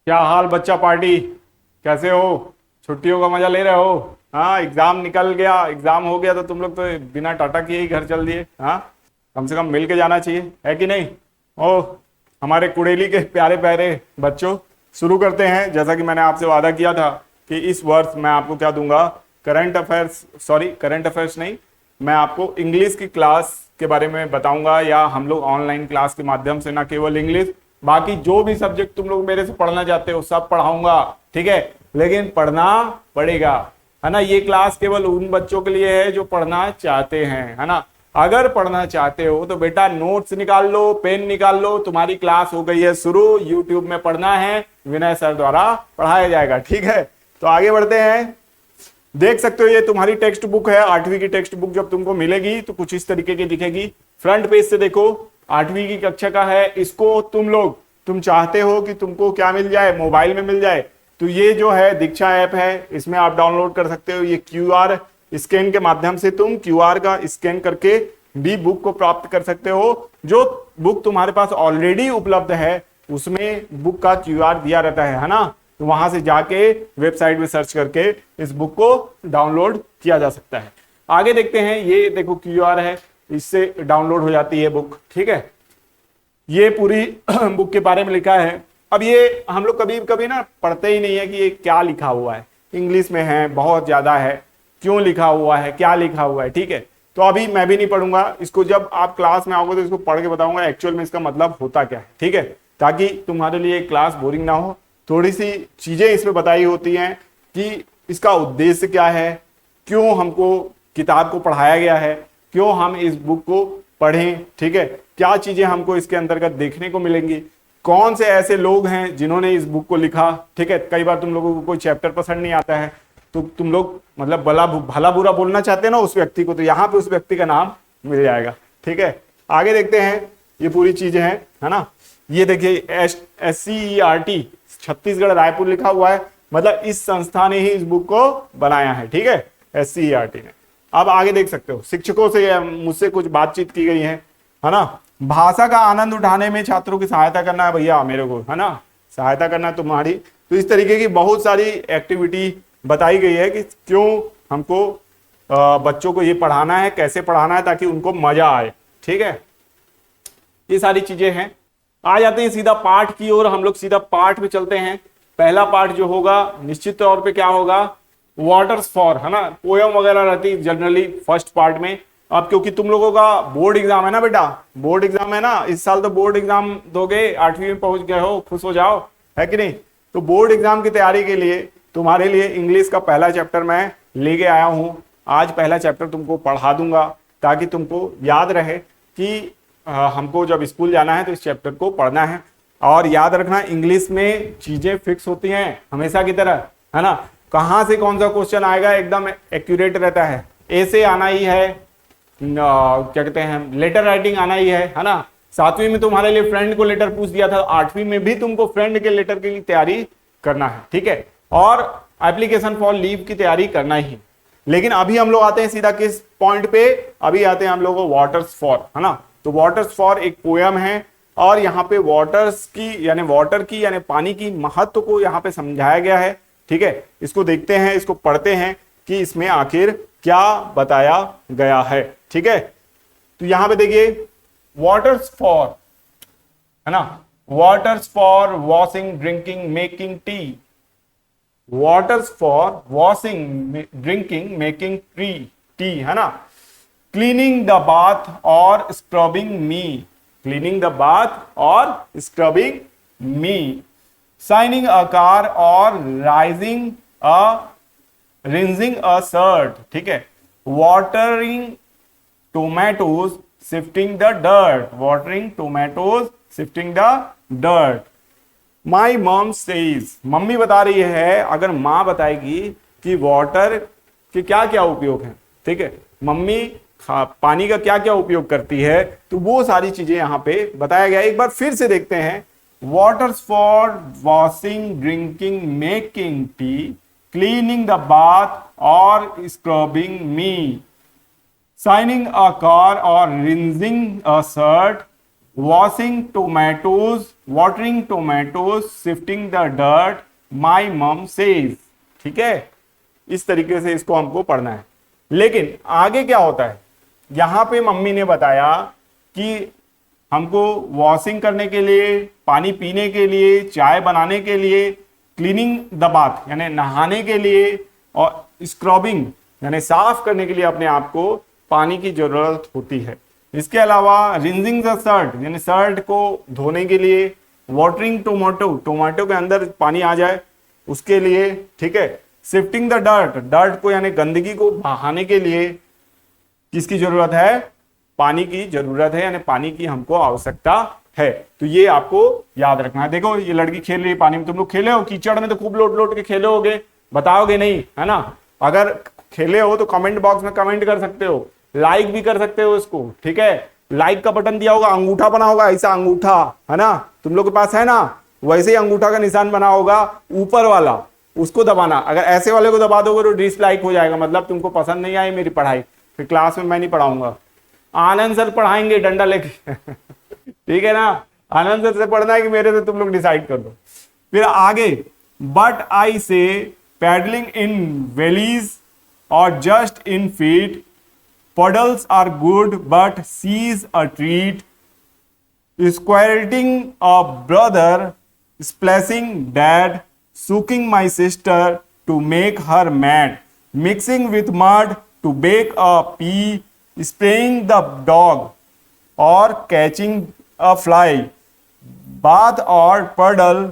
क्या हाल बच्चा पार्टी? कैसे हो? छुट्टियों का मजा ले रहे हो? हाँ, एग्जाम निकल गया, एग्जाम हो गया तो तुम लोग तो बिना टाटा किए ही घर चल दिए। हाँ, कम से कम मिल के जाना चाहिए, है कि नहीं? ओ, हमारे कुड़ेली के प्यारे प्यारे बच्चों, शुरू करते हैं। जैसा कि मैंने आपसे वादा किया था कि इस वर्ष मैं आपको क्या दूंगा, current affairs, sorry current affairs नहीं, मैं आपको इंग्लिश की क्लास के बारे में बताऊंगा, या हम लोग ऑनलाइन क्लास के माध्यम से ना केवल इंग्लिश, बाकी जो भी सब्जेक्ट तुम लोग मेरे से पढ़ना चाहते हो सब पढ़ाऊंगा। ठीक है, लेकिन पढ़ना पड़ेगा, है ना। ये क्लास केवल उन बच्चों के लिए है जो पढ़ना चाहते हैं, है ना। अगर पढ़ना चाहते हो तो बेटा नोट्स निकाल लो, पेन निकाल लो, तुम्हारी क्लास हो गई है शुरू। यूट्यूब में पढ़ना है, विनय सर द्वारा पढ़ाया जाएगा। ठीक है, तो आगे बढ़ते हैं। देख सकते हो ये तुम्हारी टेक्स्ट बुक है, 8वीं की टेक्स्ट बुक। जब तुमको मिलेगी तो कुछ इस तरीके की दिखेगी। फ्रंट पेज से देखो, 8वीं की कक्षा का है। इसको तुम चाहते हो कि तुमको क्या मिल जाए, मोबाइल में मिल जाए, तो ये जो है दीक्षा ऐप है, इसमें आप डाउनलोड कर सकते हो। ये क्यूआर स्कैन के माध्यम से तुम क्यूआर का स्कैन करके भी बुक को प्राप्त कर सकते हो। जो बुक तुम्हारे पास ऑलरेडी उपलब्ध है उसमें बुक का क्यूआर दिया रहता है ना। तो वहां से जाके वेबसाइट में सर्च करके इस बुक को डाउनलोड किया जा सकता है। आगे देखते हैं, ये देखो क्यूआर है, इससे डाउनलोड हो जाती है बुक। ठीक है, ये पूरी बुक के बारे में लिखा है। अब ये हम लोग कभी कभी ना पढ़ते ही नहीं है कि ये क्या लिखा हुआ है। इंग्लिश में है, बहुत ज्यादा है, क्यों लिखा हुआ है, क्या लिखा हुआ है। ठीक है, तो अभी मैं भी नहीं पढ़ूंगा इसको। जब आप क्लास में आओगे तो इसको पढ़ के बताऊंगा एक्चुअल में इसका मतलब होता क्या है। ठीक है, ताकि तुम्हारे लिए क्लास बोरिंग ना हो। थोड़ी सी चीजें इसमें बताई होती हैं कि इसका उद्देश्य क्या है, क्यों हमको किताब को पढ़ाया गया है, क्यों हम इस बुक को पढ़ें। ठीक है, क्या चीजें हमको इसके अंतर्गत देखने को मिलेंगी, कौन से ऐसे लोग हैं जिन्होंने इस बुक को लिखा। ठीक है, कई बार तुम लोगों को कोई चैप्टर पसंद नहीं आता है तो तुम लोग मतलब भला बुरा बोलना चाहते हैं ना उस व्यक्ति को, तो यहाँ पे उस व्यक्ति का नाम मिल जाएगा। ठीक है, आगे देखते हैं। ये पूरी चीजें हैं, है ना। ये देखिए SCERT छत्तीसगढ़ रायपुर लिखा हुआ है, मतलब इस संस्था ने ही इस बुक को बनाया है। ठीक है, SCERT ने। अब आगे देख सकते हो, शिक्षकों से मुझसे कुछ बातचीत की गई है ना। भाषा का आनंद उठाने में छात्रों की सहायता करना है भैया मेरे को, है ना, सहायता करना तुम्हारी। तो इस तरीके की बहुत सारी एक्टिविटी बताई गई है कि क्यों हमको बच्चों को ये पढ़ाना है, कैसे पढ़ाना है ताकि उनको मजा आए। ठीक है, ये सारी चीजें हैं। आ जाते हैं सीधा पाठ की ओर, हम लोग सीधा पाठ में चलते हैं। पहला पाठ जो होगा निश्चित तौर पे क्या होगा, वाटर्स फॉर, है ना। पोयम वगैरह रहती है जनरली फर्स्ट पार्ट में। अब क्योंकि तुम लोगों का बोर्ड एग्जाम है ना बेटा, बोर्ड एग्जाम है ना, इस साल तो बोर्ड एग्जाम दोगे, 8वीं में पहुंच गए हो, खुश हो जाओ, है कि नहीं। तो बोर्ड एग्जाम की तैयारी के लिए तुम्हारे लिए इंग्लिश का पहला चैप्टर मैं लेके आया हूं। आज पहला चैप्टर तुमको पढ़ा दूंगा ताकि तुमको याद रहे कि हमको जब स्कूल जाना है तो इस चैप्टर को पढ़ना है। और याद रखना, इंग्लिश में चीजें फिक्स होती हैं हमेशा की तरह, है ना। कहां से कौन सा क्वेश्चन आएगा एकदम एक्यूरेट रहता है। ऐसे आना ही है, क्या कहते हैं, लेटर राइटिंग आना ही है ना। 7वीं में तुम्हारे लिए फ्रेंड को लेटर पूछ दिया था, 8वीं में भी तुमको फ्रेंड के लेटर की तैयारी करना है। ठीक है, और एप्लीकेशन फॉर लीव की तैयारी करना ही। लेकिन अभी हम लोग आते हैं सीधा किस पॉइंट पे, अभी आते हैं हम लोग वाटर्स फॉर, है ना। तो वाटर्स फॉर एक पोयम है और यहाँ पे वाटर्स की यानी वाटर की यानी पानी की महत्व को यहाँ पे समझाया गया है। ठीक है, इसको देखते हैं, इसको पढ़ते हैं कि इसमें आखिर क्या बताया गया है। ठीक है, तो यहां पे देखिए, वाटर्स फॉर, है ना, waters for washing, drinking, making tea. Waters for washing, drinking, making tea, है ना। क्लीनिंग द बाथ और scrubbing me, cleaning the bath और scrubbing me. Shining a car और राइजिंग रिंजिंग अ शर्ट। ठीक है, watering tomatoes, sifting the dirt, watering tomatoes, sifting the dirt. My mom says, mummy बता रही है, अगर माँ बताएगी कि वाटर के क्या क्या उपयोग हैं। ठीक है, मम्मी पानी का क्या क्या उपयोग करती है, तो वो सारी चीजें यहां पे बताया गया। एक बार फिर से देखते हैं, waters for washing, drinking, making tea, cleaning the bath और scrubbing me, shining a car और rinsing a shirt, washing tomatoes, watering tomatoes, sifting the dirt, my mum says. ठीक है, इस तरीके से इसको हमको पढ़ना है। लेकिन आगे क्या होता है, यहां पे मम्मी ने बताया कि हमको वॉशिंग करने के लिए, पानी पीने के लिए, चाय बनाने के लिए, क्लीनिंग द बाथ यानी नहाने के लिए, और स्क्रबिंग यानी साफ करने के लिए अपने आप को पानी की जरूरत होती है। इसके अलावा रिंजिंग द शर्ट यानी शर्ट को धोने के लिए, वाटरिंग टोमेटो, टोमेटो के अंदर पानी आ जाए उसके लिए। ठीक है, शिफ्टिंग द डर्ट, डर्ट को यानी गंदगी को बहाने के लिए किसकी जरूरत है, पानी की जरूरत है, यानी पानी की हमको आवश्यकता है। तो ये आपको याद रखना है। देखो ये लड़की खेल रही है पानी में, तुम लोग खेले हो कीचड़ में तो खूब लोट लोट के खेले होगे, बताओगे नहीं, है ना? अगर खेले हो तो कमेंट बॉक्स में कमेंट कर सकते हो, लाइक भी कर सकते हो इसको। ठीक है, लाइक का बटन दिया होगा, अंगूठा बना होगा ऐसा अंगूठा, है ना? तुम लोग के पास है ना, वैसे ही अंगूठा का निशान बना होगा ऊपर वाला, उसको दबाना। अगर ऐसे वाले को दबा दोगे तो डिसलाइक हो जाएगा, मतलब तुमको पसंद नहीं आई मेरी पढ़ाई, फिर क्लास में मैं नहीं पढ़ाऊंगा, आनंद सर पढ़ाएंगे डंडा लेके। ठीक है ना, आनंद सर से पढ़ना है कि मेरे से, तुम लोग डिसाइड कर दो। फिर आगे, बट आई से पैडलिंग इन वैलीज और just in feet, puddles are good but she's a treat, squirting a brother, splashing dad, soaking my sister to make her mad, mixing with mud to bake a pea, spraying the dog or catching a fly, bath or puddle,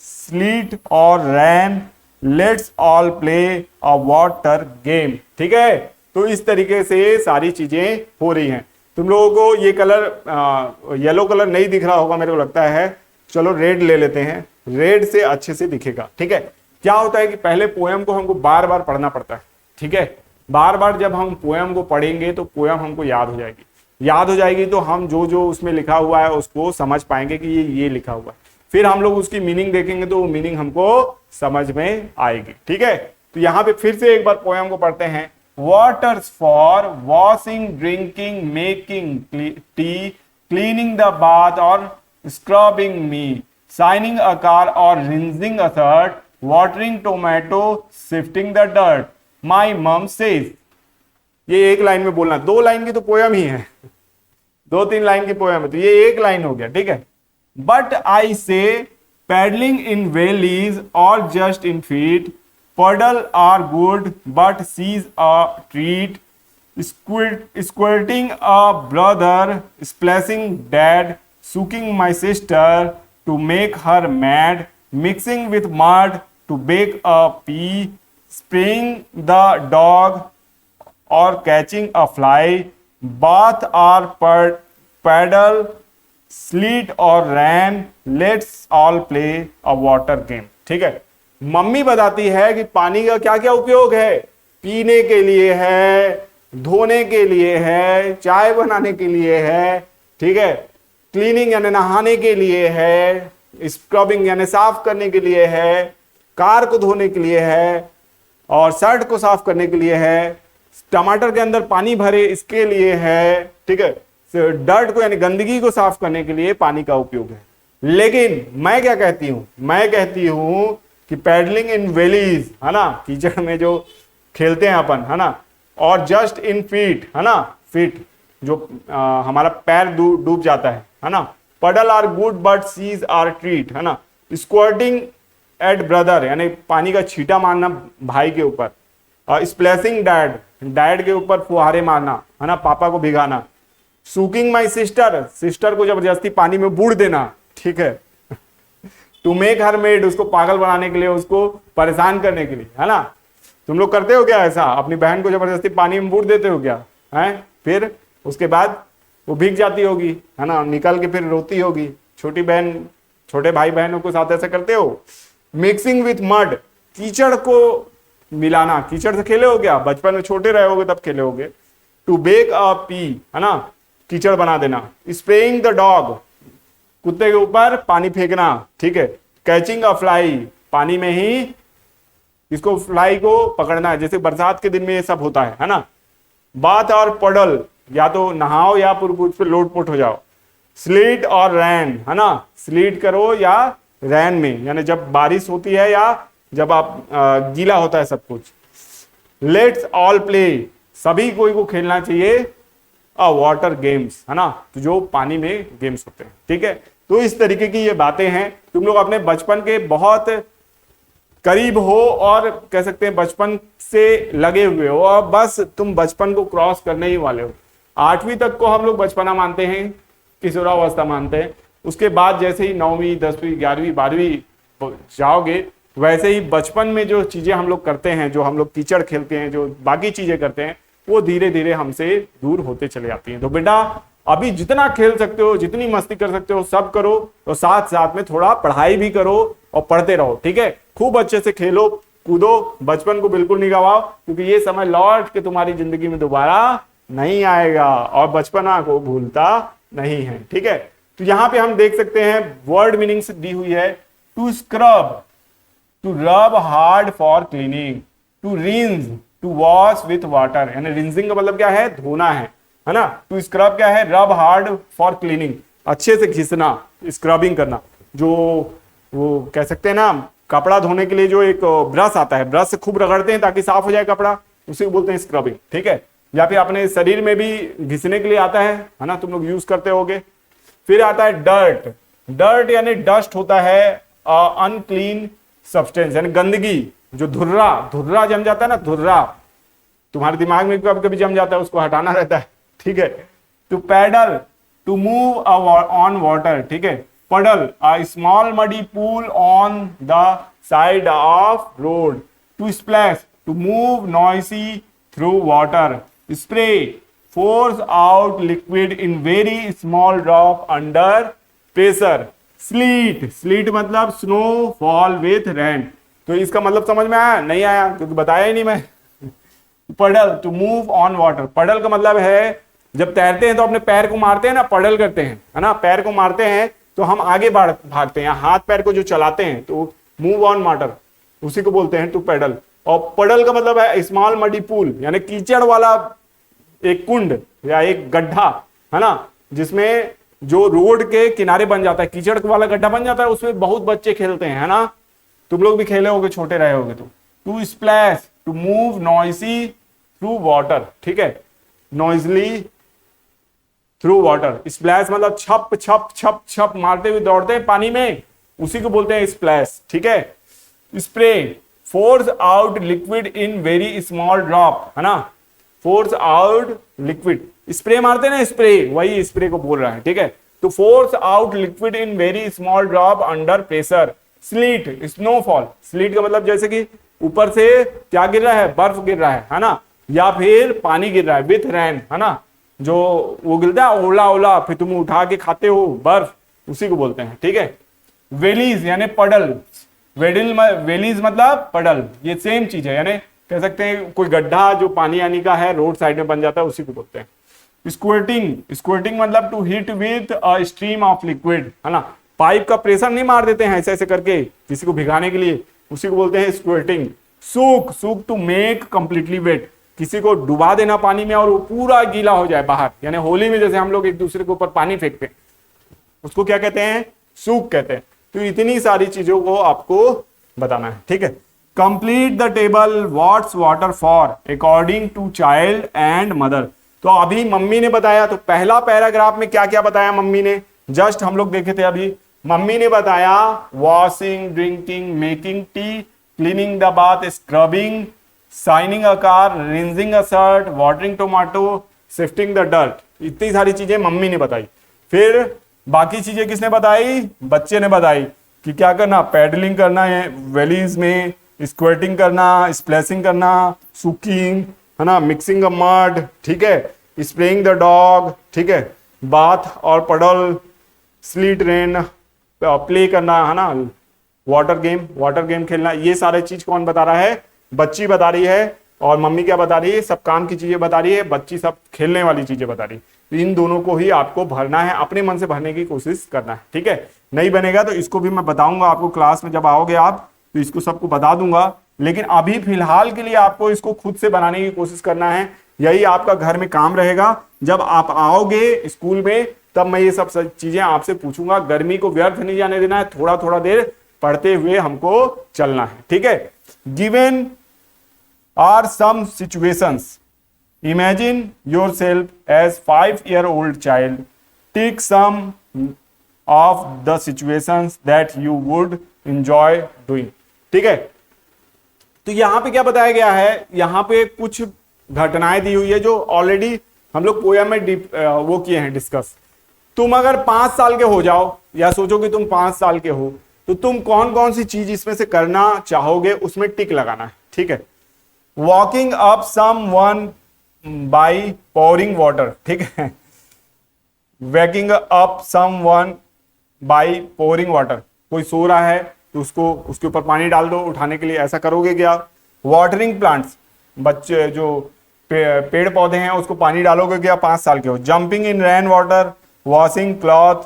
sleet or rain, let's all play a water game। ठीक है, तो इस तरीके से सारी चीजें हो रही हैं। तुम लोगों को ये कलर येलो कलर नहीं दिख रहा होगा मेरे को लगता है, चलो रेड ले लेते हैं, रेड से अच्छे से दिखेगा। ठीक है, क्या होता है कि पहले पोयम को हमको बार बार पढ़ना पड़ता है। ठीक है, बार बार जब हम पोयम को पढ़ेंगे तो पोयम हमको याद हो जाएगी, याद हो जाएगी तो हम जो जो उसमें लिखा हुआ है उसको समझ पाएंगे कि ये लिखा हुआ है। फिर हम लोग उसकी मीनिंग देखेंगे तो वो मीनिंग हमको समझ में आएगी। ठीक है, तो यहाँ पे फिर से एक बार पोयम को पढ़ते हैं। Waters for washing, drinking, making tea, cleaning the bath or scrubbing me, shining a car or rinsing a shirt, watering tomato, sifting the dirt, my mom says। ये एक लाइन में बोलना, दो लाइन की तो पोयम ही है, दो तीन लाइन की पोयम है, तो ये एक लाइन हो गया। ठीक है, बट आई से पैडलिंग इन वैलीज और just in feet, puddle are good but she's a treat, squirting a brother, splashing dad, soaking my sister to make her mad, mixing with mud to bake a pea, spraying the dog or catching a fly, bath or paddle, sleet or rain, let's all play a water game। ठीक है, mummy बताती है कि पानी का क्या क्या उपयोग है, पीने के लिए है, धोने के लिए है, चाय बनाने के लिए है। ठीक है, क्लीनिंग यानी नहाने के लिए है, स्क्रबिंग यानी साफ करने के लिए है, कार को धोने के लिए है, और शर्ट को साफ करने के लिए है, टमाटर के अंदर पानी भरे इसके लिए है। ठीक है, डर्ट को यानी गंदगी को साफ करने के लिए पानी का उपयोग है। लेकिन मैं क्या कहती हूं, मैं कहती हूं कि पैडलिंग इन वैलीज, है ना, कीचड़ में जो खेलते हैं अपन, है ना, और जस्ट इन फीट, है ना, फीट जो हमारा पैर डूब जाता है ना, puddle are good but seas are treat, है ना, स्क्वार्टिंग एट ब्रदर यानी पानी का छींटा मारना भाई के ऊपर, स्प्लैशिंग डैड, डैड के ऊपर फुहारे मारना, है ना, पापा को भिगाना, सूकिंग माई सिस्टर, सिस्टर को जबरदस्ती पानी में बूड़ देना। ठीक है, टू मेक हर मेड, उसको पागल बनाने के लिए, उसको परेशान करने के लिए, है ना। तुम लोग करते हो क्या ऐसा, अपनी बहन को जबरदस्ती पानी में बूड़ देते हो क्या, है? फिर उसके बाद वो भीग जाती होगी, है ना, निकल के फिर रोती होगी। छोटी बहन, छोटे भाई बहनों को साथ ऐसा करते हो। मिक्सिंग विथ मड, कीचड़ को मिलाना, कीचड़ से खेले हो क्या, बचपन में छोटे रहे होगे तब खेले होगे। टू बेक अ पी, है ना, कीचड़ बना देना। स्प्रेइंग द डॉग, कुत्ते के ऊपर पानी फेंकना। ठीक है, कैचिंग अ फ्लाई, पानी में ही इसको फ्लाई को पकड़ना है, जैसे बरसात के दिन में ये सब होता है ना। बाथ और पडल, या तो नहाओ या उस पर लोटपोट हो जाओ। स्लीट और रैन, है ना, स्लीट करो या रैन में, यानी जब बारिश होती है या जब आप गीला होता है सब कुछ। लेट्स ऑल प्ले, सभी कोई को खेलना चाहिए वाटर गेम्स, है ना, तो जो पानी में गेम्स होते हैं, ठीक है। तो इस तरीके की ये बातें हैं, तुम लोग अपने बचपन के बहुत करीब हो और कह सकते हैं बचपन से लगे हुए हो, और बस तुम बचपन को क्रॉस करने ही वाले हो। 8वीं तक को हम लोग बचपना मानते हैं, किशोरावस्था मानते हैं। उसके बाद जैसे ही 9वीं 10वीं 11वीं 12वीं जाओगे, वैसे ही बचपन में जो चीजें हम लोग करते हैं, जो हम लोग कीचड़ खेलते हैं, जो बाकी चीजें करते हैं, वो धीरे धीरे हमसे दूर होते चले जाती हैं। तो बेटा अभी जितना खेल सकते हो, जितनी मस्ती कर सकते हो सब करो, और साथ साथ में थोड़ा पढ़ाई भी करो और पढ़ते रहो, ठीक है। खूब अच्छे से खेलो कूदो, बचपन को बिल्कुल नहीं गवाओ, क्योंकि ये समय लौट के तुम्हारी जिंदगी में दोबारा नहीं आएगा और बचपना को भूलता नहीं है, ठीक है। तो यहां पे हम देख सकते हैं वर्ड मीनिंग्स दी हुई है। To scrub, to rub hard for cleaning, to rinse, to wash with water, यानी रिंसिंग का मतलब क्या है, धोना है ना। टू स्क्रब क्या है, रब हार्ड फॉर क्लीनिंग, अच्छे से घिसना, स्क्रबिंग करना। जो वो कह सकते हैं ना, कपड़ा धोने के लिए जो एक ब्रश आता है, ब्रश से खूब रगड़ते हैं ताकि साफ हो जाए कपड़ा, उसी को बोलते हैं स्क्रबिंग, ठीक है। या फिर अपने शरीर में भी घिसने के लिए आता है ना, तुम लोग यूज करते होगे। फिर आता है डर्ट, डर्ट यानी डस्ट होता है, अनक्लीन सब्सटेंस यानी गंदगी, जो धुर्रा, धुर्रा जम जाता है ना, धुर्रा तुम्हारे दिमाग में कभी कभी जम जाता है, उसको हटाना रहता है, ठीक है। To paddle, to move on water, ठीक है। Puddle, a small muddy pool on the side of road. To splash, to move noisy through water. Spray, force out liquid in very small drop under pressure. Sleet, sleet मतलब snowfall with rain. तो इसका मतलब समझ में आया, नहीं आया क्योंकि बताया ही नहीं मैं। पडल, टू मूव ऑन वाटर, पडल का मतलब है जब तैरते हैं तो अपने पैर को मारते हैं ना, पडल करते हैं, है ना, पैर को मारते हैं तो हम आगे भागते हैं, हाथ पैर को जो चलाते हैं, तो मूव ऑन वाटर उसी को बोलते हैं टू पैडल। और पडल का मतलब है स्मॉल मडी पूल, यानी कीचड़ वाला एक कुंड या एक गड्ढा, है ना, जिसमें जो रोड के किनारे बन जाता है, कीचड़ वाला गड्ढा बन जाता है, उसमें बहुत बच्चे खेलते हैं, है ना, तुम लोग भी खेले होगे, छोटे रहे होगे तो। To splash, to move noisy through water, ठीक है, नॉइजली थ्रू वाटर। स्प्लैश मतलब छप छप छप छप मारते हुए दौड़ते हैं पानी में, उसी को बोलते हैं स्प्लैश, ठीक है। Spray, force out liquid in very small drop, है ना, फोर्स आउट लिक्विड, स्प्रे मारते हैं ना, स्प्रे, वही स्प्रे को बोल रहा है, ठीक है। तो force out liquid in very small drop under pressure. Slit, snowfall, slit का मतलब जैसे कि ऊपर से क्या गिर रहा है, बर्फ गिर रहा है ना, या फिर पानी गिर रहा है, विथ रैन, है ना, जो वो गिरता है ओला ओला, फिर तुम उठा के खाते हो बर्फ, उसी को बोलते हैं, ठीक है। वेलीज यानी पडल, वेलीज मतलब पडल, ये सेम चीज है, यानी कह सकते हैं कोई गड्ढा जो पानी आने का है, रोड साइड में बन जाता है, उसी को बोलते हैं। स्क्वर्टिंग, स्क्वर्टिंग मतलब to hit with a stream of liquid, है ना, पाइप का प्रेशर नहीं मार देते हैं ऐसे ऐसे करके किसी को भिगाने के लिए, उसी को बोलते हैं स्क्वर्टिंग। सूक, सूक टू मेक कंप्लीटली वेट, किसी को डुबा देना पानी में और वो पूरा गीला हो जाए बाहर, यानी होली में जैसे हम लोग एक दूसरे के ऊपर पानी फेंकते हैं, उसको क्या कहते हैं, सूक कहते हैं। तो इतनी सारी चीजों को आपको बताना है, ठीक है। Complete the table, what's water for according to child and mother. तो अभी मम्मी ने बताया, तो पहला पैराग्राफ में क्या क्या बताया मम्मी ने, जस्ट हम लोग देखे थे अभी। मम्मी ने बताया washing, drinking, making tea, cleaning the bath, scrubbing, shining a car, rinsing a shirt, watering tomato, sifting the dirt. इतनी सारी चीजें मम्मी ने बताई। फिर बाकी चीजें किसने बताई, बच्चे ने बताई कि क्या करना, पैडलिंग करना है वैलीज में, स्क्वर्टिंग करना, स्प्लैशिंग करना, सुकिंग, है ना, मिक्सिंग अ मड, ठीक है, स्प्रेइंग द डॉग, ठीक है, बाथ और पडल, स्लीट रेन, प्ले करना, है ना, वाटर गेम खेलना। ये सारे चीज कौन बता रहा है, बच्ची बता रही है, और मम्मी क्या बता रही है, सब काम की चीजें बता रही है, बच्ची सब खेलने वाली चीजें बता रही है। तो इन दोनों को ही आपको भरना है, अपने मन से भरने की कोशिश करना है, ठीक है। नहीं बनेगा तो इसको भी मैं बताऊंगा आपको क्लास में, जब आओगे आप तो इसको सबको बता दूंगा, लेकिन अभी फिलहाल के लिए आपको इसको खुद से बनाने की कोशिश करना है। यही आपका घर में काम रहेगा। जब आप आओगे स्कूल में तब मैं ये सब चीजें आपसे पूछूंगा। गर्मी को व्यर्थ नहीं जाने देना है, थोड़ा थोड़ा देर पढ़ते हुए हमको चलना है, ठीक है। Given are some situations, imagine yourself as 5-year-old child, tick some of the situations that you would enjoy doing, ठीक है। तो यहां पे क्या बताया गया है, यहां पे कुछ घटनाएं दी हुई है जो ऑलरेडी हम लोग पोयम में वो किए हैं डिस्कस। तुम अगर 5 साल के हो जाओ या सोचो कि तुम 5 साल के हो, तो तुम कौन कौन सी चीज इसमें से करना चाहोगे, उसमें टिक लगाना है, ठीक है। Waking up someone by pouring water, ठीक है। Waking up someone by pouring water, कोई सो रहा है तो उसको उसके ऊपर पानी डाल दो उठाने के लिए, ऐसा करोगे क्या। वाटरिंग प्लांट्स, बच्चे जो पेड़ पौधे हैं उसको पानी डालोगे क्या 5 साल के हो। Jumping in rain water, washing cloth,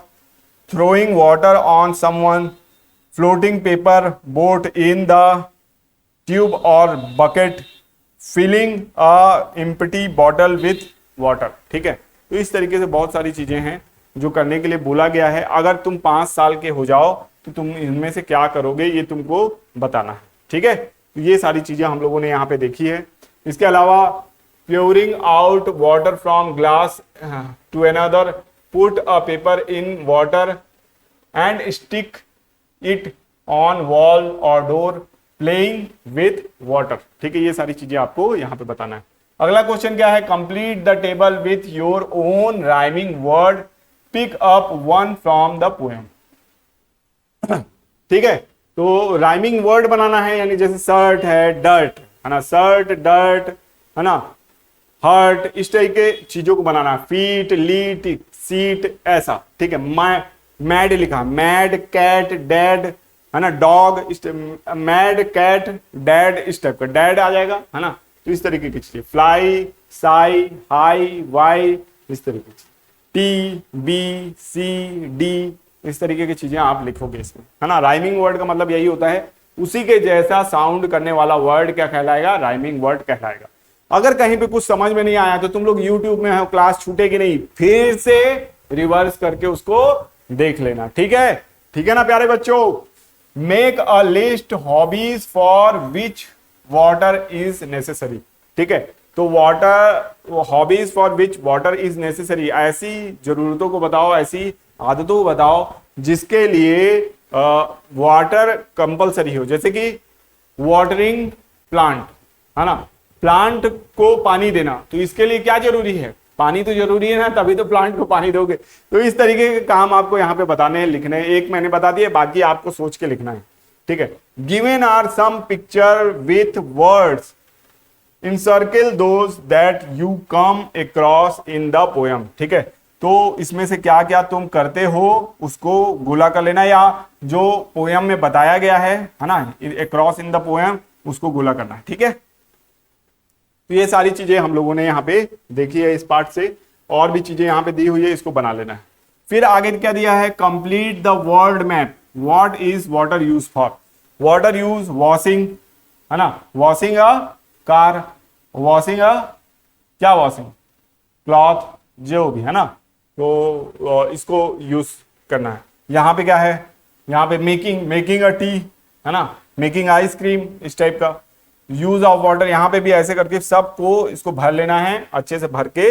throwing water on someone, floating paper boat in the tube or bucket, filling a empty bottle with water, ठीक है। तो इस तरीके से बहुत सारी चीजें हैं जो करने के लिए बोला गया है। अगर तुम 5 साल के हो जाओ तो तुम इनमें से क्या करोगे ये तुमको बताना है, ठीक है। तो ये सारी चीजें हम लोगों ने यहाँ पे देखी है। इसके अलावा pouring out water from glass to another, put a paper in water and stick it on wall or door, playing with water, ठीक है। ये सारी चीजें आपको यहाँ पे बताना है। अगला क्वेश्चन क्या है, complete the table with your own rhyming word, pick up one from the poem, ठीक है। तो राइमिंग वर्ड बनाना है, यानी जैसे शर्ट है, डर्ट है ना, शर्ट डर्ट है ना, हर्ट, इस टाइप के चीजों को बनाना है। फीट, लीट, सीट, ऐसा, ठीक है। मैड लिखा, मैड कैट डैड है ना, डॉग, मैड कैट डैड, इस टाइप का डैड आ जाएगा है ना। तो इस तरीके की चीजें, फ्लाई, साई, हाई, वाई, इस तरीके की, टी, बी, सी, डी, इस तरीके की चीजें आप लिखोगे इसमें, है ना। राइमिंग वर्ड का मतलब यही होता है, उसी के जैसा साउंड करने वाला वर्ड क्या कहलाएगा, राइमिंग वर्ड कहलाएगा। अगर कहीं पे कुछ समझ में नहीं आया तो तुम लोग YouTube में हो, क्लास छूटेगी नहीं, फिर से रिवर्स करके उसको देख लेना, ठीक है। ठीक है ना प्यारे बच्चों। Make a list hobbies for which water is necessary, ठीक है। तो water, hobbies for which water is necessary, ऐसी जरूरतों को बताओ, ऐसी आदतों को बताओ जिसके लिए वाटर कंपलसरी हो। जैसे कि वाटरिंग प्लांट है ना, प्लांट को पानी देना, तो इसके लिए क्या जरूरी है, पानी तो जरूरी है ना, तभी तो प्लांट को पानी दोगे। तो इस तरीके के काम आपको यहाँ पे बताने हैं, लिखने हैं। एक मैंने बता दिया, बाकी आपको सोच के लिखना है, ठीक है। Given are some picture with words, encircle those that you come across in the poem, ठीक है। तो इसमें से क्या क्या तुम करते हो उसको गोला कर लेना, या जो पोएम में बताया गया है ना, अक्रॉस इन द पोएम, उसको गोला करना है, ठीक है। तो ये सारी चीजें हम लोगों ने यहाँ पे देखी है इस पार्ट से, और भी चीजें यहाँ पे दी हुई है, इसको बना लेना है। फिर आगे क्या दिया है, complete the world map, what is water use for. Water use washing है ना, वॉशिंग अ कार, वॉशिंग अ क्या, वॉशिंग क्लॉथ, जो भी है ना, तो इसको यूज करना है। यहाँ पे क्या है, यहाँ पे मेकिंग अ टी है ना, मेकिंग आइसक्रीम, इस टाइप का। यूज ऑफ वाटर, यहाँ पे भी ऐसे करके सबको इसको भर लेना है, अच्छे से भर के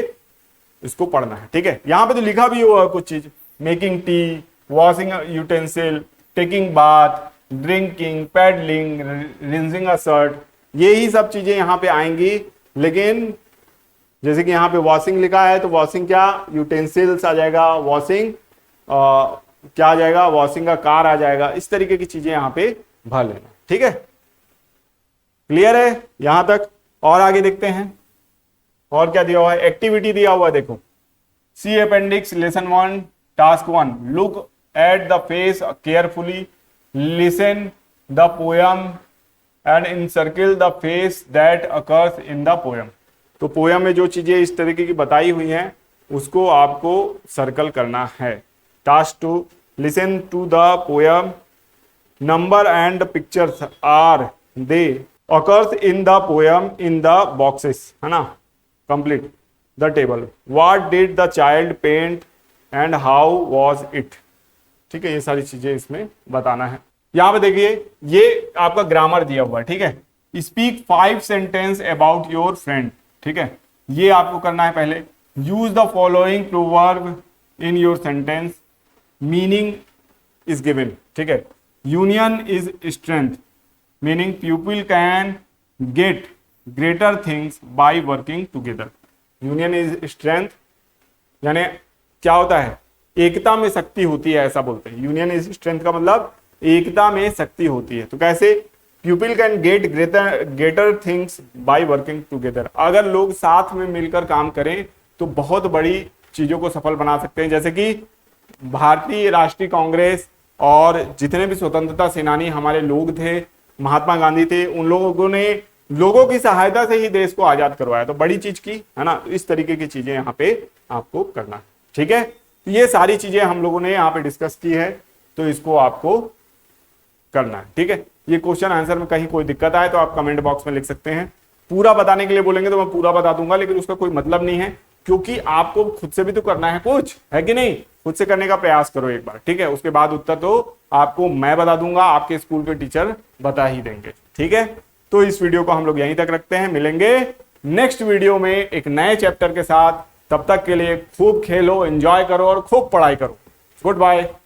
इसको पढ़ना है, ठीक है। यहाँ पे तो लिखा भी हुआ कुछ चीज, making tea, washing utensil, taking bath, drinking, paddling, rinsing a shirt, यही सब चीजें यहाँ पे आएंगी। लेकिन जैसे कि यहाँ पे वॉशिंग लिखा है, तो वॉशिंग क्या, यूटेंसिल्स आ जाएगा, वॉशिंग क्या आ जाएगा, वॉशिंग का कार आ जाएगा। इस तरीके की चीजें यहाँ पे भर लेना, ठीक है। क्लियर है यहां तक। और आगे देखते हैं और क्या दिया हुआ है, एक्टिविटी दिया हुआ है, देखो। See appendix lesson 1 task 1, look at the face carefully, listen the poem and encircle the face that occurs in the poem. तो पोएम में जो चीजें इस तरीके की बताई हुई हैं उसको आपको सर्कल करना है। Task 2, listen to the poem, number and pictures are they occurs in the poem in the boxes, है ना। complete the table. What did the child paint and how was it. ठीक है, ये सारी चीजें इसमें बताना है। यहां पे देखिए ये आपका ग्रामर दिया हुआ है। ठीक है, speak 5 sentence about your friend. ठीक है, ये आपको करना है पहले। Use the following proverb in your sentence, meaning is given. ठीक है, union is strength, meaning people can get greater things by working together. Union is strength यानी क्या होता है, एकता में शक्ति होती है, ऐसा बोलते हैं। यूनियन इज स्ट्रेंथ का मतलब एकता में शक्ति होती है। तो कैसे, people can get greater things by working together. अगर लोग साथ में मिलकर काम करें तो बहुत बड़ी चीजों को सफल बना सकते हैं। जैसे कि भारतीय राष्ट्रीय कांग्रेस और जितने भी स्वतंत्रता सेनानी हमारे लोग थे, महात्मा गांधी थे, उन लोगों ने लोगों की सहायता से ही देश को आजाद करवाया। तो बड़ी चीज की है ना, तो इस तरीके की चीजें यहाँ पे आपको करना है। ठीक है, तो ये सारी चीजें हम लोगों ने यहाँ पे डिस्कस की है, तो इसको आपको करना है। ठीक है, ये क्वेश्चन आंसर में कहीं कोई दिक्कत आए तो आप कमेंट बॉक्स में लिख सकते हैं। पूरा बताने के लिए बोलेंगे तो मैं पूरा बता दूंगा, लेकिन उसका कोई मतलब नहीं है, क्योंकि आपको खुद से भी तो करना है कुछ, है कि नहीं। खुद से करने का प्रयास करो एक बार। ठीक है, उसके बाद उत्तर तो आपको मैं बता दूंगा, आपके स्कूल के टीचर बता ही देंगे। ठीक है, तो इस वीडियो को हम लोग यहीं तक रखते हैं, मिलेंगे नेक्स्ट वीडियो में एक नए चैप्टर के साथ। तब तक के लिए खूब खेलो, एंजॉय करो और खूब पढ़ाई करो। Good bye.